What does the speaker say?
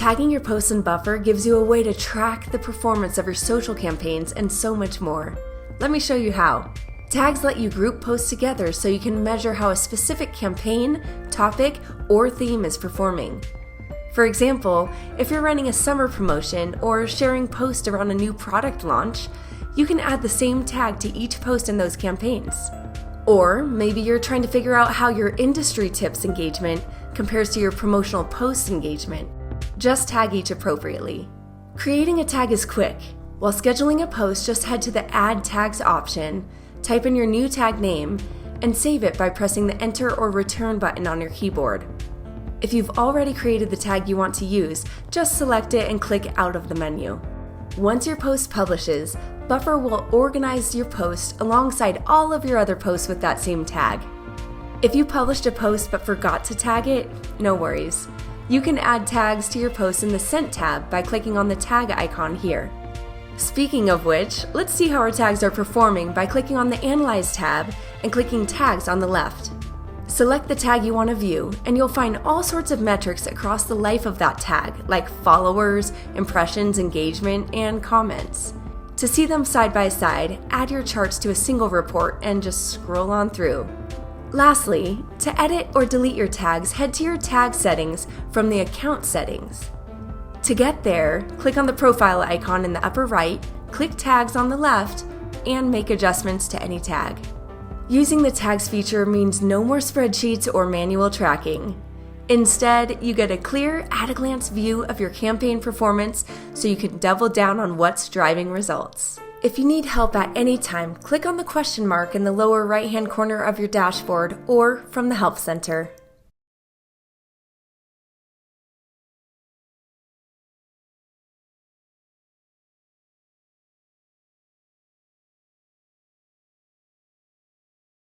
Tagging your posts in Buffer gives you a way to track the performance of your social campaigns and so much more. Let me show you how. Tags let you group posts together so you can measure how a specific campaign, topic, or theme is performing. For example, if you're running a summer promotion or sharing posts around a new product launch, you can add the same tag to each post in those campaigns. Or maybe you're trying to figure out how your industry tips engagement compares to your promotional post engagement. Just tag each appropriately. Creating a tag is quick. While scheduling a post, just head to the Add Tags option, type in your new tag name, and save it by pressing the Enter or Return button on your keyboard. If you've already created the tag you want to use, just select it and click out of the menu. Once your post publishes, Buffer will organize your post alongside all of your other posts with that same tag. If you published a post but forgot to tag it, no worries. You can add tags to your post in the Sent tab by clicking on the tag icon here. Speaking of which, let's see how our tags are performing by clicking on the Analyze tab and clicking Tags on the left. Select the tag you want to view, and you'll find all sorts of metrics across the life of that tag, like followers, impressions, engagement, and comments. To see them side by side, add your charts to a single report and just scroll on through. Lastly, to edit or delete your tags, head to your tag settings from the Account settings. To get there, click on the profile icon in the upper right, click Tags on the left, and make adjustments to any tag. Using the Tags feature means no more spreadsheets or manual tracking. Instead, you get a clear, at-a-glance view of your campaign performance so you can double down on what's driving results. If you need help at any time, click on the question mark in the lower right-hand corner of your dashboard or from the Help Center.